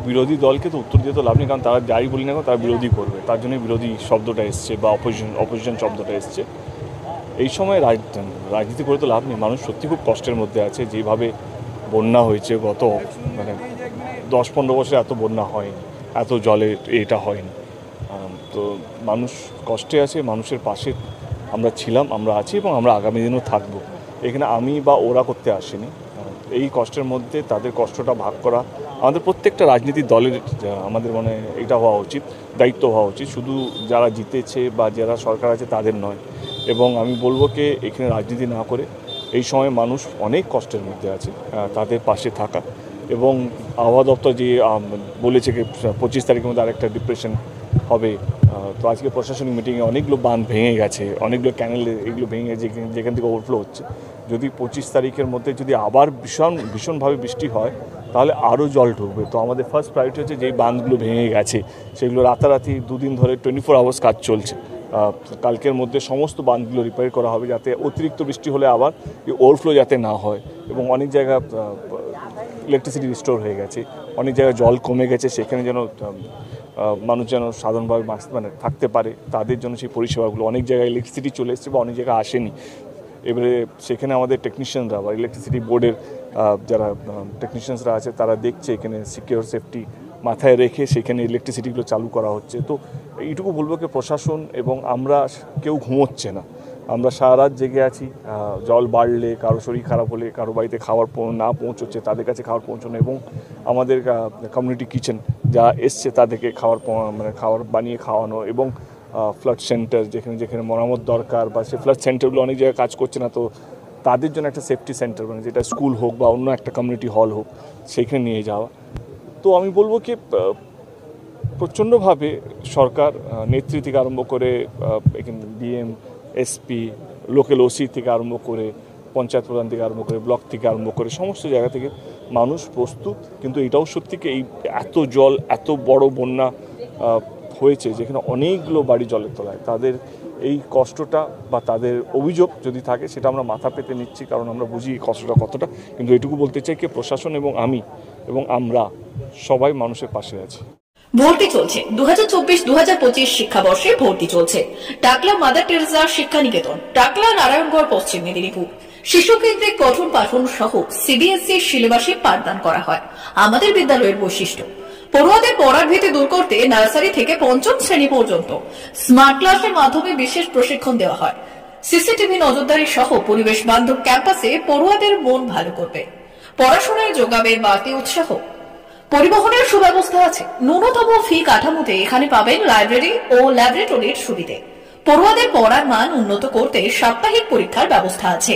বিরোধী দলকে তো উত্তর দিয়ে তো লাভ নেই, কারণ তারা যাই বলি না তারা বিরোধী করবে, তার জন্যই বিরোধী শব্দটা এসছে বা অপোজিশন শব্দটা এসছে। এই সময় রাজনীতি করে তো লাভ নেই। মানুষ সত্যি খুব কষ্টের মধ্যে আছে। যেভাবে বন্যা হয়েছে গত 10-15 বছরে এত বন্যা হয়নি, এত জলে এটা হয়নি। তো মানুষ কষ্টে আছে, মানুষের পাশে আমরা ছিলাম, আমরা আছি এবং আমরা আগামী দিনও থাকবো। এখানে আমি বা ওরা করতে আসিনি। এই কষ্টের মধ্যে তাদের কষ্টটা ভাগ করা আমাদের প্রত্যেকটা রাজনীতির দলের আমাদের মানে এটা হওয়া উচিত, দায়িত্ব হওয়া উচিত, শুধু যারা জিতেছে বা যারা সরকার আছে তাদের নয়। এবং আমি বলবো কি এখানে রাজনীতি না করে এই সময় মানুষ অনেক কষ্টের মধ্যে আছে, তাদের পাশে থাকা। এবং আবহাওয়া দপ্তর যে বলেছে কি 25 তারিখের মধ্যে আরেকটা ডিপ্রেশন হবে। তো আজকে প্রশাসনিক মিটিংয়ে অনেকগুলো বাঁধ ভেঙে গেছে, অনেকগুলো ক্যানেল এগুলো ভেঙে গেছে যেখান থেকে ওভারফ্লো হচ্ছে। যদি 25 তারিখের মধ্যে যদি আবার ভীষণভাবে বৃষ্টি হয় তাহলে আরও জল ঢুকবে। তো আমাদের ফার্স্ট প্রায়োরিটি হচ্ছে যেই বাঁধগুলো ভেঙে গেছে সেগুলো রাতারাতি 2 দিন ধরে 24 আওয়ার্স কাজ চলছে। কালকের মধ্যে সমস্ত বাঁধগুলো রিপেয়ার করা হবে যাতে অতিরিক্ত বৃষ্টি হলে আবার এই ওভারফ্লো যাতে না হয়। এবং অনেক জায়গা ইলেকট্রিসিটি রিস্টোর হয়ে গেছে, অনেক জায়গায় জল কমে গেছে, সেখানে যেন মানুষ যেন সাধারণভাবে মানে থাকতে পারে, তাদের জন্য সেই পরিষেবাগুলো। অনেক জায়গায় ইলেকট্রিসিটি চলে এসেছে বা অনেক জায়গায় আসেনি। এবারে সেখানে আমাদের টেকনিশিয়ানরা বা ইলেকট্রিসিটি বোর্ডের যারা টেকনিশিয়ানসরা আছে তারা দেখছে এখানে সিকিউর সেফটি মাথায় রেখে সেখানে ইলেকট্রিসিটিগুলো চালু করা হচ্ছে। তো এইটুকু বলবো কি প্রশাসন এবং আমরা কেউ ঘুমোচ্ছে না, আমরা সারা রাত জেগে আছি। জল বাড়লে, কারো শরীর খারাপ হলে, কারো বাড়িতে খাবার না পৌঁছচ্ছে তাদের কাছে খাবার পৌঁছানো, এবং আমাদের কমিউনিটি কিচেন যা এসছে তাদেরকে খাবার বানিয়ে খাওয়ানো, এবং ফ্লাড সেন্টার যেখানে যেখানে মেরামত দরকার বা সেই ফ্লাড সেন্টারগুলো অনেক জায়গায় কাজ করছে না, তো তাদের জন্য একটা সেফটি সেন্টার মানে যেটা স্কুল হোক বা অন্য একটা কমিউনিটি হল হোক সেইখানে নিয়ে যাওয়া। তো আমি বলবো কি প্রচণ্ডভাবে সরকার নেত্রী থেকে আরম্ভ করে এখানে ডিএম, এসপি, লোকাল ওসি থেকে আরম্ভ করে পঞ্চায়েত প্রধান থেকে আরম্ভ করে ব্লক থেকে আরম্ভ করে সমস্ত জায়গা থেকে মানুষ প্রস্তুত। কিন্তু এটাও সত্যি কি এই এত জল, এত বড় বন্যা হয়েছে যেখানে অনেকগুলো বাড়ি জলের তলায়, তাদের এই কষ্টটা বা তাদের অভিযোগ যদি থাকে সেটা আমরা মাথা পেতে নিচ্ছি, কারণ আমরা বুঝি কষ্টটা কতটা। কিন্তু এটুকু বলতে চাই কি প্রশাসন এবং আমি এবং আমরা সবাই মানুষের পাশে আছি। ভর্তি চলছে 2024-2025 শিক্ষাবর্ষে ভর্তি চলছে টাকলা মাদার টেরেসা শিক্ষা নিকেতন, টাকলা, নারায়ণগড়, পশ্চিম মেদিনীপুর। শিশু কেন্দ্রিক পঠন পাঠন সহ সিবিএসই সিলেবাসে পাঠদান করা হয়। আমাদের বিদ্যালয়ের বৈশিষ্ট্য পড়ুয়াদের পড়ার ভীতি দূর করতে নার্সারি থেকে 5ম শ্রেণী পর্যন্ত স্মার্ট ক্লাসের মাধ্যমে বিশেষ প্রশিক্ষণ দেওয়া হয়। সিসিটিভি নজরদারি সহ পরিবেশ বান্ধব ক্যাম্পাসে পড়ুয়াদের মন ভালো করবে, পড়াশোনায় যোগাবে বাড়তি উৎসাহ। পরিবহনের সুব্যবস্থা আছে। ন্যূনতম ফি কাঠামোতে এখানে পাবেন লাইব্রেরি ও ল্যাবরেটরির সুবিধে। পড়ুয়াদের পড়ার মান উন্নত করতে সাপ্তাহিক পরীক্ষার ব্যবস্থা আছে।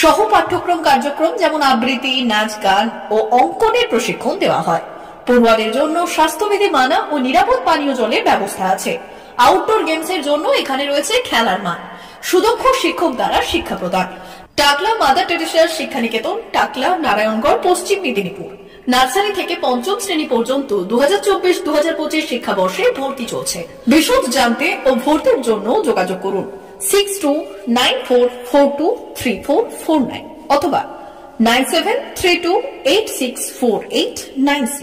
সহ পাঠ্যক্রম কার্যক্রম যেমন আবৃত্তি, নাচ, গান ও অঙ্কনের প্রশিক্ষণ দেওয়া হয়। পড়ুয়াদের জন্য স্বাস্থ্যবিধি মানা ও নিরাপদ পানীয় জলের ব্যবস্থা আছে। আউটডোর গেমসের জন্য এখানে রয়েছে খেলার মাঠ। সুদক্ষ শিক্ষক দ্বারা শিক্ষা প্রদান। টাকলা মাদার টেরেসা শিক্ষা নিকেতন, টাকলা, নারায়ণগড়, পশ্চিম মেদিনীপুর। নার্সারি থেকে 5ম শ্রেণী পর্যন্ত 2024-2025 শিক্ষাবর্ষে ভর্তি চলছে। বিশদ জানতে ও ভর্তির জন্য যোগাযোগ করুন 6294423449 অথবা 9732864896।